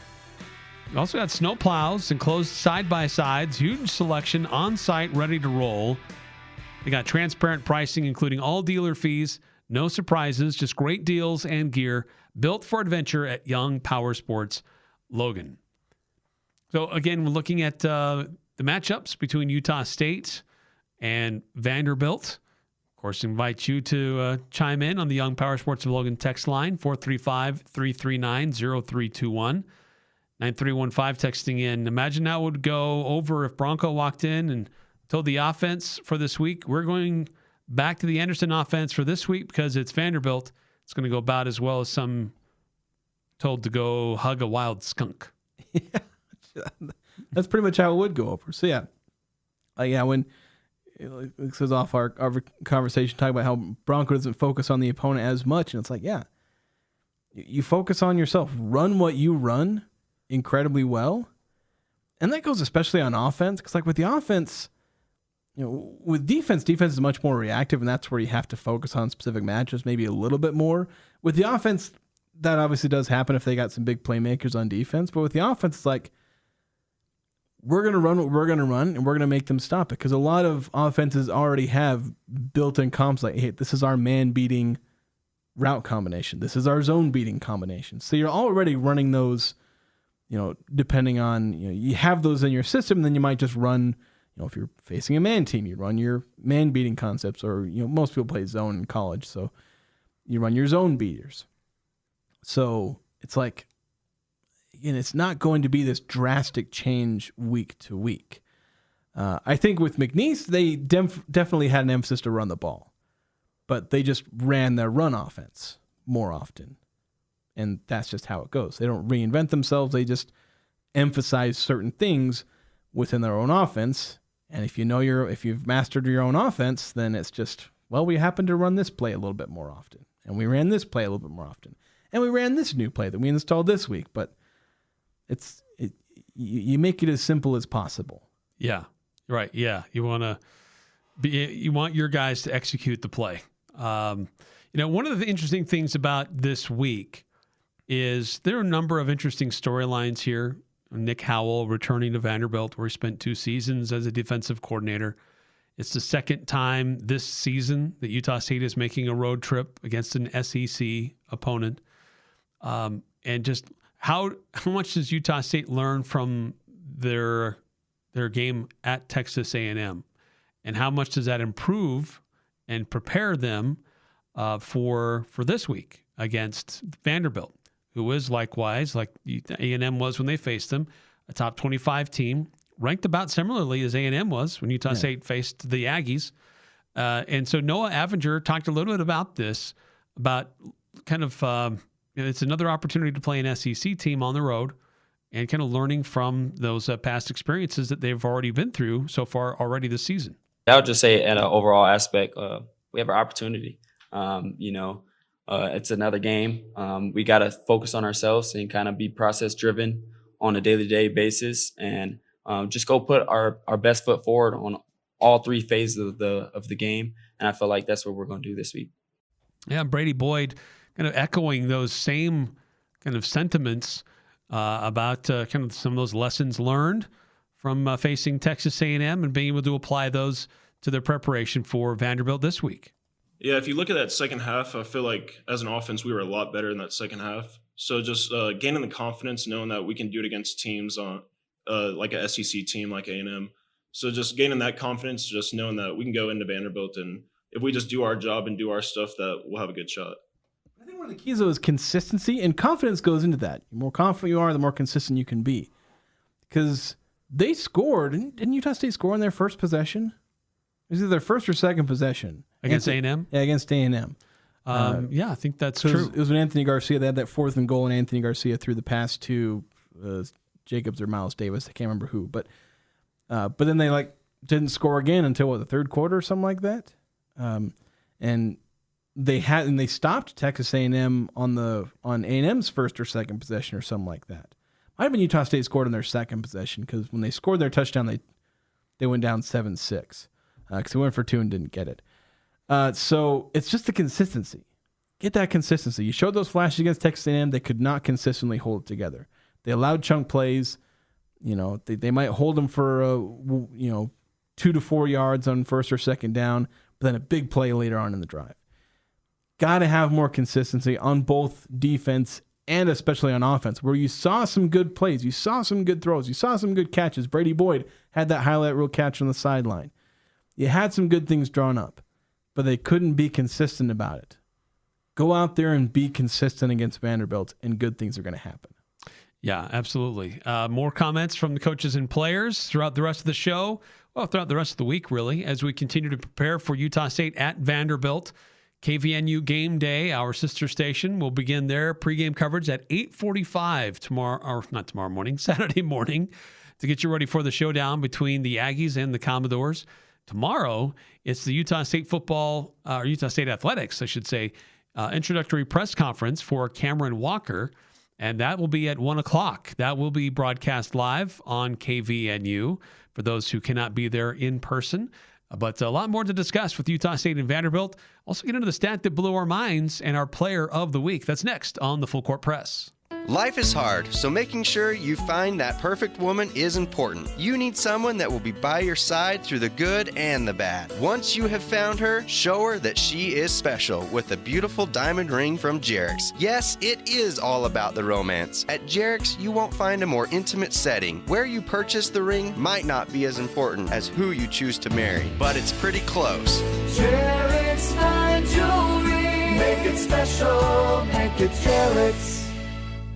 You also got snow plows, enclosed side-by-sides, huge selection on-site, ready to roll. They got transparent pricing, including all dealer fees, no surprises, just great deals and gear built for adventure at Young Power Sports Logan. So again, we're looking at the matchups between Utah State and Vanderbilt. Of course, invite you to chime in on the Young Power Sports of Logan text line, 435-339-0321. 9315 texting in. Imagine how it would go over if Bronco walked in and told the offense for this week, we're going back to the Anderson offense for this week because it's Vanderbilt. It's going to go about as well as some told to go hug a wild skunk.
Yeah, that's pretty much how it would go over. So yeah, when this was off our conversation talking about how Bronco doesn't focus on the opponent as much, and it's like, yeah, you focus on yourself, run what you run incredibly well, and that goes especially on offense because like with the offense, with defense is much more reactive, and that's where you have to focus on specific matches maybe a little bit more. With the offense, that obviously does happen if they got some big playmakers on defense. But with the offense, it's like, we're going to run what we're going to run, and we're going to make them stop it. Because a lot of offenses already have built-in comps like, hey, this is our man-beating route combination. This is our zone-beating combination. So you're already running those, depending on, you have those in your system, and then you might just run, if you're facing a man team, you run your man-beating concepts, or, most people play zone in college, so you run your zone beaters. So it's like, it's not going to be this drastic change week to week. I think with McNeese, they definitely had an emphasis to run the ball, but they just ran their run offense more often. And that's just how it goes. They don't reinvent themselves. They just emphasize certain things within their own offense. And if you've mastered your own offense, then it's just, well, we happen to run this play a little bit more often. And we ran this play a little bit more often. And we ran this new play that we installed this week. But you make it as simple as possible.
Yeah, right. Yeah, you want your guys to execute the play. One of the interesting things about this week is there are a number of interesting storylines here. Nick Howell returning to Vanderbilt, where he spent 2 seasons as a defensive coordinator. It's the second time this season that Utah State is making a road trip against an SEC opponent. And just how much does Utah State learn from their game at Texas A&M? And how much does that improve and prepare them for this week against Vanderbilt, who is likewise, like A&M was when they faced them, a top 25 team, ranked about similarly as A&M was when Utah State faced the Aggies. And so Noah Avenger talked a little bit about this, about kind of it's another opportunity to play an SEC team on the road and kind of learning from those past experiences that they've already been through so far already this season.
I would just say at an overall aspect, we have an opportunity. It's another game. We got to focus on ourselves and kind of be process driven on a day-to-day basis, and just go put our best foot forward on all 3 phases of the game. And I feel like that's what we're going to do this week.
Yeah, Brady Boyd kind of echoing those same kind of sentiments about kind of some of those lessons learned from facing Texas A&M and being able to apply those to their preparation for Vanderbilt this week.
Yeah, if you look at that second half, I feel like as an offense, we were a lot better in that second half. So just gaining the confidence, knowing that we can do it against teams on like a SEC team like A&M. So just gaining that confidence, just knowing that we can go into Vanderbilt, and if we just do our job and do our stuff, that we'll have a good shot.
I think one of the keys, though, is consistency, and confidence goes into that. The more confident you are, the more consistent you can be. Because they scored. Didn't Utah State score on their first possession? It was either their first or second possession.
Against A&M?
Yeah, against A&M.
Yeah, I think that's true.
It was when Anthony Garcia, they had that 4th and goal, and Anthony Garcia threw the pass to Jacobs or Miles Davis. I can't remember who. But then they didn't score again until the 3rd quarter or something like that. And they stopped Texas A&M on A&M's first or second possession or something like that. Might have been Utah State scored on their second possession, because when they scored their touchdown, they went down 7-6 because they went for 2 and didn't get it. So it's just the consistency. Get that consistency. You showed those flashes against Texas A&M. They could not consistently hold it together. They allowed chunk plays. They might hold them for 2 to 4 yards on first or second down, but then a big play later on in the drive. Got to have more consistency on both defense and especially on offense, where you saw some good plays, you saw some good throws, you saw some good catches. Brady Boyd had that highlight reel catch on the sideline. You had some good things drawn up, but they couldn't be consistent about it. Go out there and be consistent against Vanderbilt, and good things are going to happen.
Yeah, absolutely. More comments from the coaches and players throughout the rest of the show. Well, throughout the rest of the week, really, as we continue to prepare for Utah State at Vanderbilt. KVNU Game Day, our sister station, will begin their pregame coverage at 8:45 Saturday morning, to get you ready for the showdown between the Aggies and the Commodores. Tomorrow, it's the Utah State Utah State Athletics, I should say, introductory press conference for Cameron Walker, and that will be at 1 o'clock. That will be broadcast live on KVNU for those who cannot be there in person. But a lot more to discuss with Utah State and Vanderbilt. Also get into the stat that blew our minds and our player of the week. That's next on the Full Court Press.
Life is hard, so making sure you find that perfect woman is important. You need someone that will be by your side through the good and the bad. Once you have found her, show her that she is special with a beautiful diamond ring from Jerix. Yes, it is all about the romance. At Jerix, you won't find a more intimate setting. Where you purchase the ring might not be as important as who you choose to marry, but it's pretty close.
Jerix Fine Jewelry. Make it special, make it Jerix.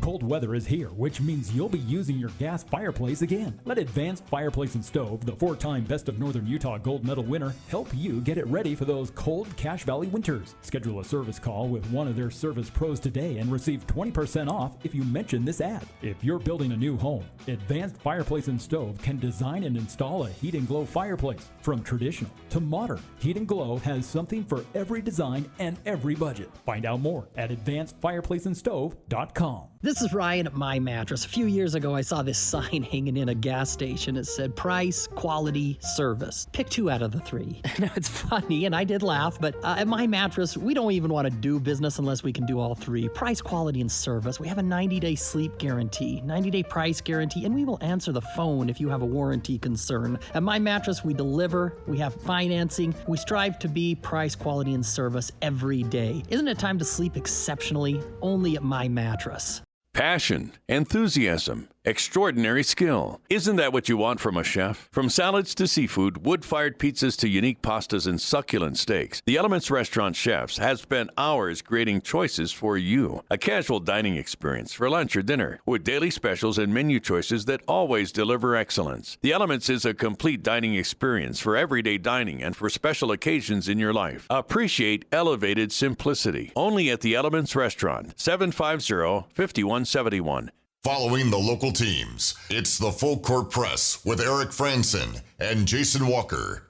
Cold weather is here, which means you'll be using your gas fireplace again. Let Advanced Fireplace and Stove, the 4-time Best of Northern Utah gold medal winner, help you get it ready for those cold Cache Valley winters. Schedule a service call with one of their service pros today and receive 20% off if you mention this ad. If you're building a new home, Advanced Fireplace and Stove can design and install a heat and glow fireplace. From traditional to modern, Heat and Glow has something for every design and every budget. Find out more at advancedfireplaceandstove.com.
This is Ryan at My Mattress. A few years ago, I saw this sign hanging in a gas station. It said price, quality, service. Pick 2 out of the 3. Now, it's funny, and I did laugh, but at My Mattress, we don't even want to do business unless we can do all 3. Price, quality, and service. We have a 90-day sleep guarantee, 90-day price guarantee, and we will answer the phone if you have a warranty concern. At My Mattress, we deliver, we have financing, we strive to be price, quality, and service every day. Isn't it time to sleep exceptionally? Only at My Mattress.
Passion, enthusiasm, extraordinary skill. Isn't that what you want from a chef? From salads to seafood, wood-fired pizzas to unique pastas and succulent steaks, the Elements Restaurant chefs have spent hours creating choices for you. A casual dining experience for lunch or dinner with daily specials and menu choices that always deliver excellence. The Elements is a complete dining experience for everyday dining and for special occasions in your life. Appreciate elevated simplicity. Only at the Elements Restaurant, 750-5171.
Following the local teams, it's the Full Court Press with Eric Frandsen and Jason Walker.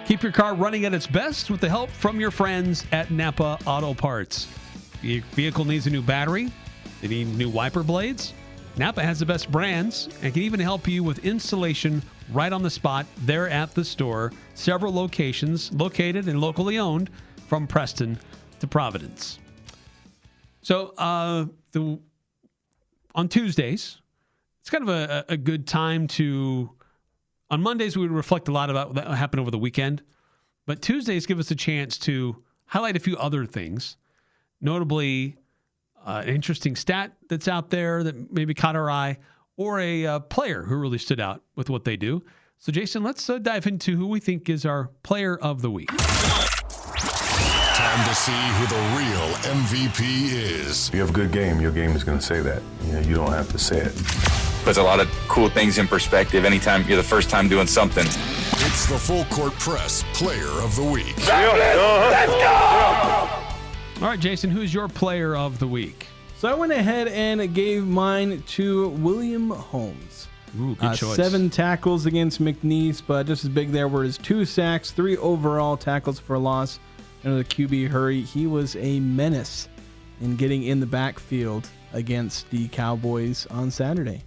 Keep your car running at its best with the help from your friends at Napa Auto Parts. Your vehicle needs a new battery, they need new wiper blades. Napa has the best brands and can even help you with installation right on the spot there at the store. Several locations located and locally owned from Preston to Providence. So on Tuesdays, it's kind of a good time to, on Mondays, we would reflect a lot about what happened over the weekend. But Tuesdays give us a chance to highlight a few other things, notably an interesting stat that's out there that maybe caught our eye, or a player who really stood out with what they do. So, Jason, let's dive into who we think is our player of the week.
Time to see who the real MVP is.
If you have a good game, your game is going to say that. You don't have to say it.
Puts a lot of cool things in perspective anytime you're the first time doing something.
It's the Full Court Press Player of the Week.
Let's go!
All right, Jason, who's your player of the week?
So I went ahead and gave mine to William Holmes.
Ooh, good choice.
7 tackles against McNeese, but just as big there were his 2 sacks, 3 overall tackles for a loss. Under the QB hurry, he was a menace in getting in the backfield against the Cowboys on Saturday.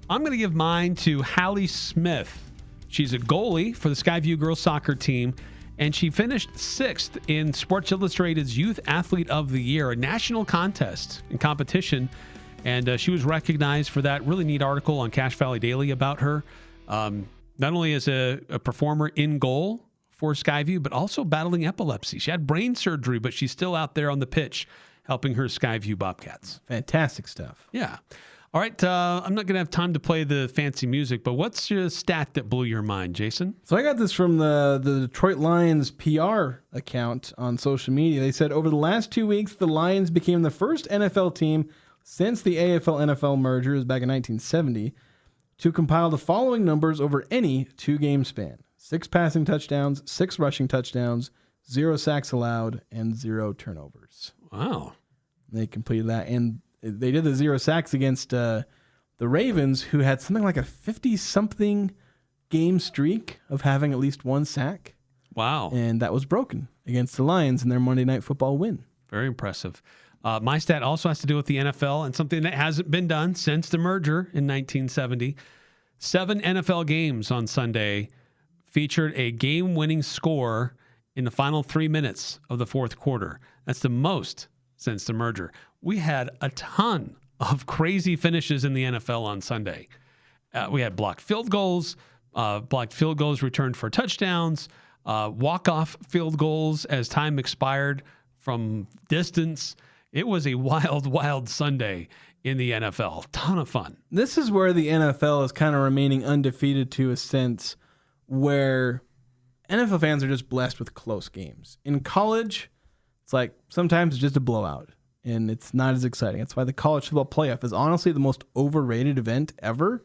I'm going to give mine to Hallie Smith. She's a goalie for the Skyview girls soccer team, and she finished 6th in Sports Illustrated's Youth Athlete of the Year, a national contest and competition, and she was recognized for that really neat article on Cache Valley Daily about her, not only as a performer in goal for Skyview, but also battling epilepsy. She had brain surgery, but she's still out there on the pitch helping her Skyview Bobcats.
Fantastic stuff.
Yeah. All right, I'm not going to have time to play the fancy music, but what's your stat that blew your mind, Jason?
So I got this from the Detroit Lions PR account on social media. They said over the last 2 weeks, the Lions became the first NFL team since the AFL-NFL merger, it was back in 1970, to compile the following numbers over any 2-game span. 6 passing touchdowns, 6 rushing touchdowns, 0 sacks allowed, and 0 turnovers.
Wow.
They completed that. And they did the 0 sacks against the Ravens, who had something like a 50-something game streak of having at least 1 sack.
Wow.
And that was broken against the Lions in their Monday Night Football win.
Very impressive. My stat also has to do with the NFL and something that hasn't been done since the merger in 1970. 7 NFL games on Sunday featured a game-winning score in the final 3 minutes of the fourth quarter. That's the most since the merger. We had a ton of crazy finishes in the NFL on Sunday. We had blocked field goals returned for touchdowns, walk-off field goals as time expired from distance. It was a wild, wild Sunday in the NFL. Ton of fun.
This is where the NFL is kind of remaining undefeated to a sense where NFL fans are just blessed with close games. In college, it's like sometimes it's just a blowout, and it's not as exciting. That's why the college football playoff is honestly the most overrated event ever,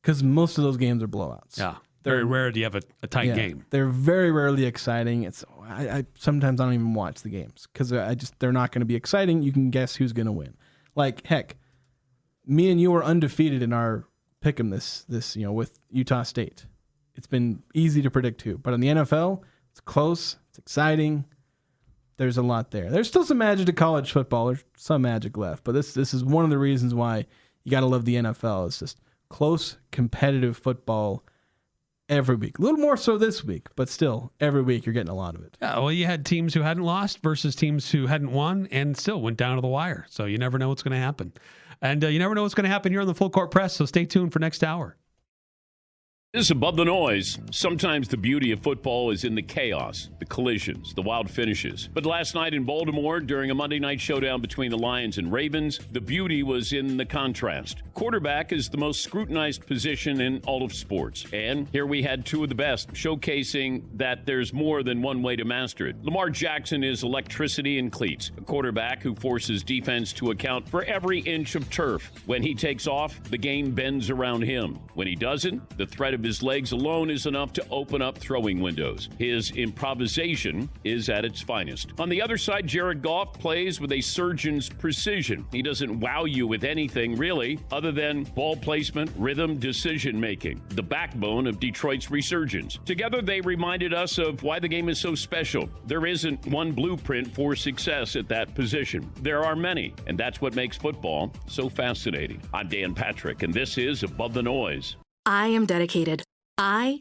because most of those games are blowouts.
Yeah, very rare do you have a tight game.
They're very rarely exciting. I sometimes I don't even watch the games because they're not going to be exciting. You can guess who's going to win. Like, heck, me and you were undefeated in our pick'em this with Utah State. It's been easy to predict who, but in the NFL, it's close, it's exciting. There's a lot there. There's still some magic to college football. There's some magic left, but this is one of the reasons why you got to love the NFL. It's just close, competitive football every week. A little more so this week, but still, every week you're getting a lot of it.
Yeah, well, you had teams who hadn't lost versus teams who hadn't won and still went down to the wire. So you never know what's going to happen. And you never know what's going to happen here on the Full Court Press, so stay tuned for next hour.
This is Above the Noise. Sometimes the beauty of football is in the chaos, the collisions, the wild finishes. But last night in Baltimore, during a Monday night showdown between the Lions and Ravens, the beauty was in the contrast. Quarterback is the most scrutinized position in all of sports. And here we had two of the best, showcasing that there's more than one way to master it. Lamar Jackson is electricity in cleats, a quarterback who forces defense to account for every inch of turf. When he takes off, the game bends around him. When he doesn't, the threat of his legs alone is enough to open up throwing windows. His improvisation is at its finest. On the other side, Jared Goff plays with a surgeon's precision. He doesn't wow you with anything, really, other than ball placement, rhythm, decision-making, the backbone of Detroit's resurgence. Together, they reminded us of why the game is so special. There isn't one blueprint for success at that position. There are many, and that's what makes football so fascinating. I'm Dan Patrick, and this is Above the Noise.
I am dedicated. I am